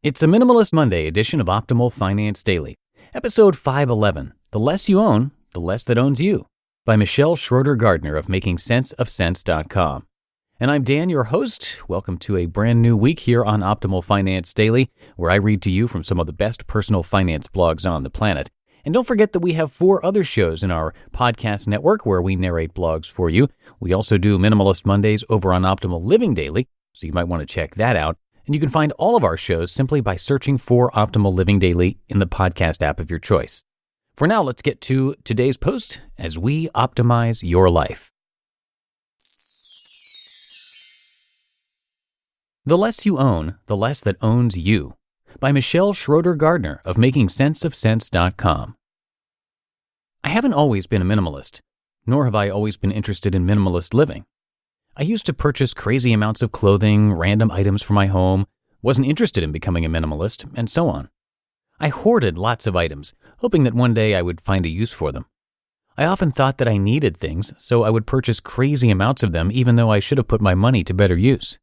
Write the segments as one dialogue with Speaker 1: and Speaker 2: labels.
Speaker 1: It's a Minimalist Monday edition of Optimal Finance Daily, episode 511, The Less You Own, the Less That Owns You, by Schroeder-Gardner of makingsenseofsense.com. And I'm Dan, your host. Welcome to a brand new week here on Optimal Finance Daily, where I read to you from some of the best personal finance blogs on the planet. And don't forget that we have 4 other shows in our podcast network where we narrate blogs for you. We also do Minimalist Mondays over on Optimal Living Daily, so you might want to check that out. And you can find all of our shows simply by searching for Optimal Living Daily in the podcast app of your choice. For now, let's get to today's post as we optimize your life. The Less You Own, the Less That Owns You, by Schroeder-Gardner of makingsenseofsense.com. I haven't always been a minimalist, nor have I always been interested in minimalist living. I used to purchase crazy amounts of clothing, random items for my home, wasn't interested in becoming a minimalist, and so on. I hoarded lots of items, hoping that one day I would find a use for them. I often thought that I needed things, so I would purchase crazy amounts of them even though I should have put my money to better use.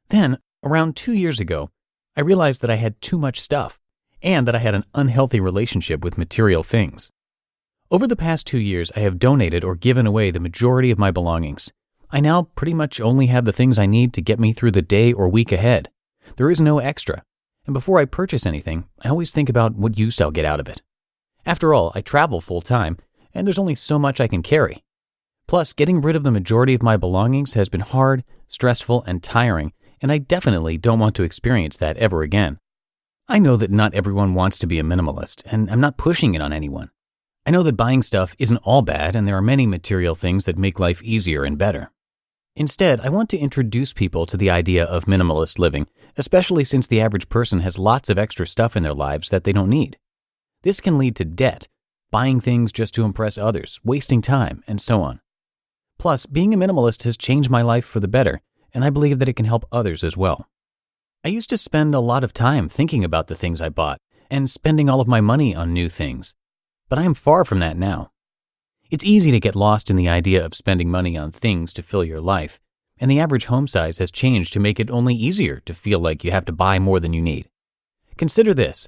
Speaker 1: Then, around 2 years ago, I realized that I had too much stuff, and that I had an unhealthy relationship with material things. Over the past 2 years, I have donated or given away the majority of my belongings. I now pretty much only have the things I need to get me through the day or week ahead. There is no extra. And before I purchase anything, I always think about what use I'll get out of it. After all, I travel full-time, and there's only so much I can carry. Plus, getting rid of the majority of my belongings has been hard, stressful, and tiring, and I definitely don't want to experience that ever again. I know that not everyone wants to be a minimalist, and I'm not pushing it on anyone. I know that buying stuff isn't all bad, and there are many material things that make life easier and better. Instead, I want to introduce people to the idea of minimalist living, especially since the average person has lots of extra stuff in their lives that they don't need. This can lead to debt, buying things just to impress others, wasting time, and so on. Plus, being a minimalist has changed my life for the better, and I believe that it can help others as well. I used to spend a lot of time thinking about the things I bought and spending all of my money on new things, but I am far from that now. It's easy to get lost in the idea of spending money on things to fill your life, and the average home size has changed to make it only easier to feel like you have to buy more than you need. Consider this.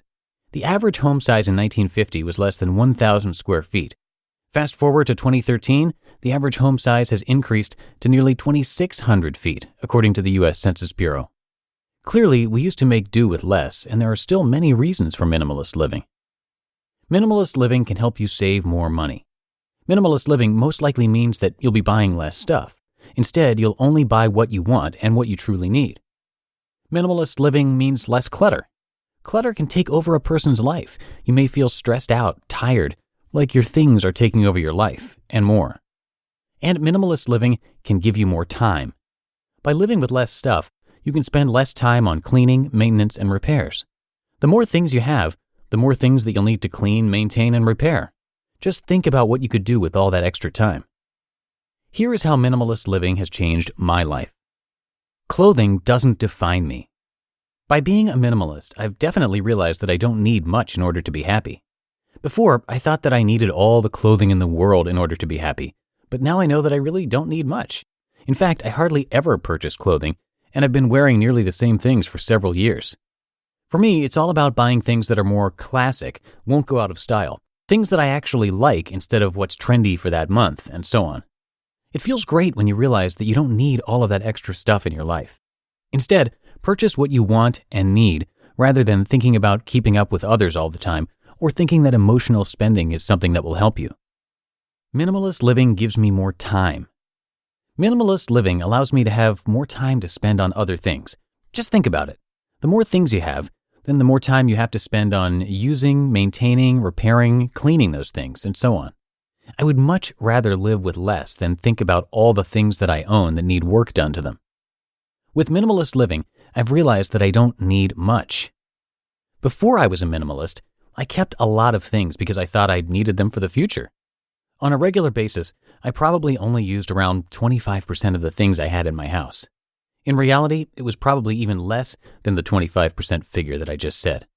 Speaker 1: The average home size in 1950 was less than 1,000 square feet. Fast forward to 2013, the average home size has increased to nearly 2,600 feet, according to the U.S. Census Bureau. Clearly, we used to make do with less, and there are still many reasons for minimalist living. Minimalist living can help you save more money. Minimalist living most likely means that you'll be buying less stuff. Instead, you'll only buy what you want and what you truly need. Minimalist living means less clutter. Clutter can take over a person's life. You may feel stressed out, tired, like your things are taking over your life, and more. And minimalist living can give you more time. By living with less stuff, you can spend less time on cleaning, maintenance, and repairs. The more things you have, the more things that you'll need to clean, maintain, and repair. Just think about what you could do with all that extra time. Here is how minimalist living has changed my life. Clothing doesn't define me. By being a minimalist, I've definitely realized that I don't need much in order to be happy. Before, I thought that I needed all the clothing in the world in order to be happy, but now I know that I really don't need much. In fact, I hardly ever purchase clothing, and I've been wearing nearly the same things for several years. For me, it's all about buying things that are more classic, won't go out of style, things that I actually like instead of what's trendy for that month, and so on. It feels great when you realize that you don't need all of that extra stuff in your life. Instead, purchase what you want and need, rather than thinking about keeping up with others all the time, or thinking that emotional spending is something that will help you. Minimalist living gives me more time. Minimalist living allows me to have more time to spend on other things. Just think about it. The more things you have, then the more time you have to spend on using, maintaining, repairing, cleaning those things, and so on. I would much rather live with less than think about all the things that I own that need work done to them. With minimalist living, I've realized that I don't need much. Before I was a minimalist, I kept a lot of things because I thought I needed them for the future. On a regular basis, I probably only used around 25% of the things I had in my house. In reality, it was probably even less than the 25% figure that I just said.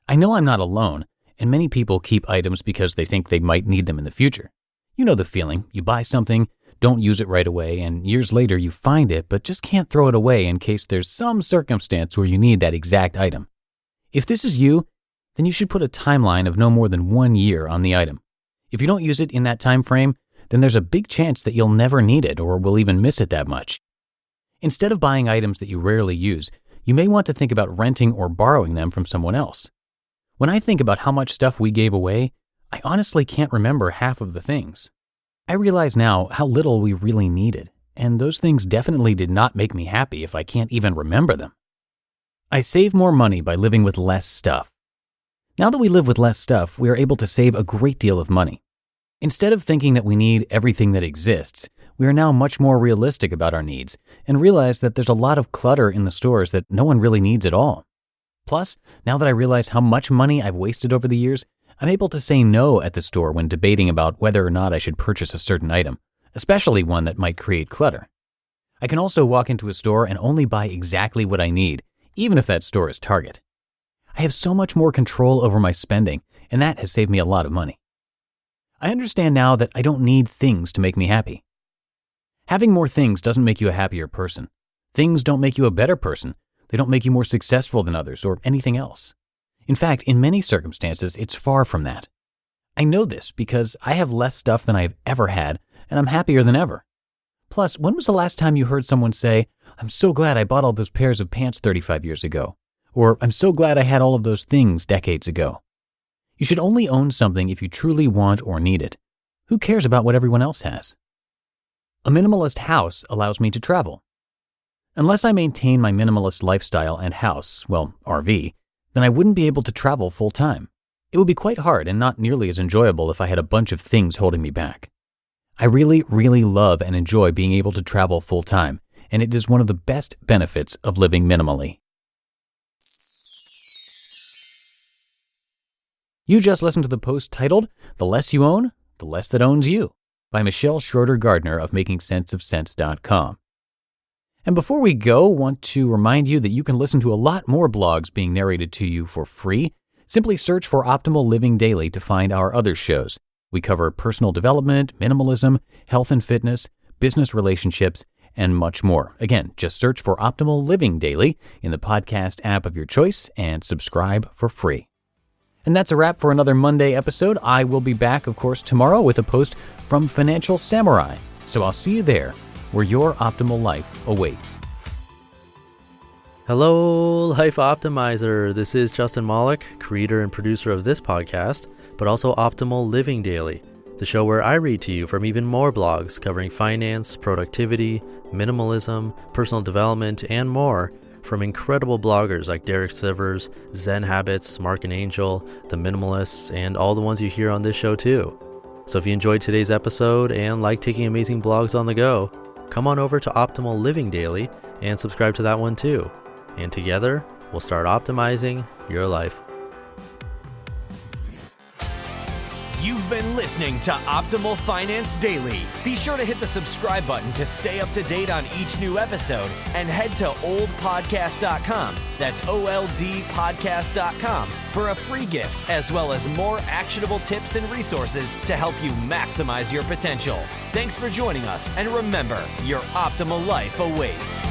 Speaker 1: I know I'm not alone, and many people keep items because they think they might need them in the future. You know the feeling. You buy something, don't use it right away, and years later you find it but just can't throw it away in case there's some circumstance where you need that exact item. If this is you, then you should put a timeline of no more than 1 year on the item. If you don't use it in that time frame, then there's a big chance that you'll never need it or will even miss it that much. Instead of buying items that you rarely use, you may want to think about renting or borrowing them from someone else. When I think about how much stuff we gave away, I honestly can't remember half of the things. I realize now how little we really needed, and those things definitely did not make me happy if I can't even remember them. I save more money by living with less stuff. Now that we live with less stuff, we are able to save a great deal of money. Instead of thinking that we need everything that exists, we are now much more realistic about our needs and realize that there's a lot of clutter in the stores that no one really needs at all. Plus, now that I realize how much money I've wasted over the years, I'm able to say no at the store when debating about whether or not I should purchase a certain item, especially one that might create clutter. I can also walk into a store and only buy exactly what I need, even if that store is Target. I have so much more control over my spending, and that has saved me a lot of money. I understand now that I don't need things to make me happy. Having more things doesn't make you a happier person. Things don't make you a better person. They don't make you more successful than others or anything else. In fact, in many circumstances, it's far from that. I know this because I have less stuff than I've ever had, and I'm happier than ever. Plus, when was the last time you heard someone say, "I'm so glad I bought all those pairs of pants 35 years ago," or "I'm so glad I had all of those things decades ago"? You should only own something if you truly want or need it. Who cares about what everyone else has? A minimalist house allows me to travel. Unless I maintain my minimalist lifestyle and house, well, RV, then I wouldn't be able to travel full time. It would be quite hard and not nearly as enjoyable if I had a bunch of things holding me back. I really, really love and enjoy being able to travel full time, and it is one of the best benefits of living minimally. You just listened to the post titled, "The Less You Own, the Less That Owns You," by Michelle Schroeder-Gardner of MakingSenseOfSense.com. And before we go, want to remind you that you can listen to a lot more blogs being narrated to you for free. Simply search for Optimal Living Daily to find our other shows. We cover personal development, minimalism, health and fitness, business relationships, and much more. Again, just search for Optimal Living Daily in the podcast app of your choice and subscribe for free. And that's a wrap for another Monday episode. I will be back, of course, tomorrow with a post from Financial Samurai. So I'll see you there, where your optimal life awaits.
Speaker 2: Hello, Life Optimizer. This is Justin Malik, creator and producer of this podcast, but also Optimal Living Daily, the show where I read to you from even more blogs covering finance, productivity, minimalism, personal development, and more from incredible bloggers like Derek Sivers, Zen Habits, Mark and Angel, The Minimalists, and all the ones you hear on this show too. So if you enjoyed today's episode and like taking amazing blogs on the go, come on over to Optimal Living Daily and subscribe to that one too. And together, we'll start optimizing your life.
Speaker 3: You've been listening to Optimal Finance Daily. Be sure to hit the subscribe button to stay up to date on each new episode and head to oldpodcast.com. That's OLDpodcast.com for a free gift as well as more actionable tips and resources to help you maximize your potential. Thanks for joining us, and remember, your optimal life awaits.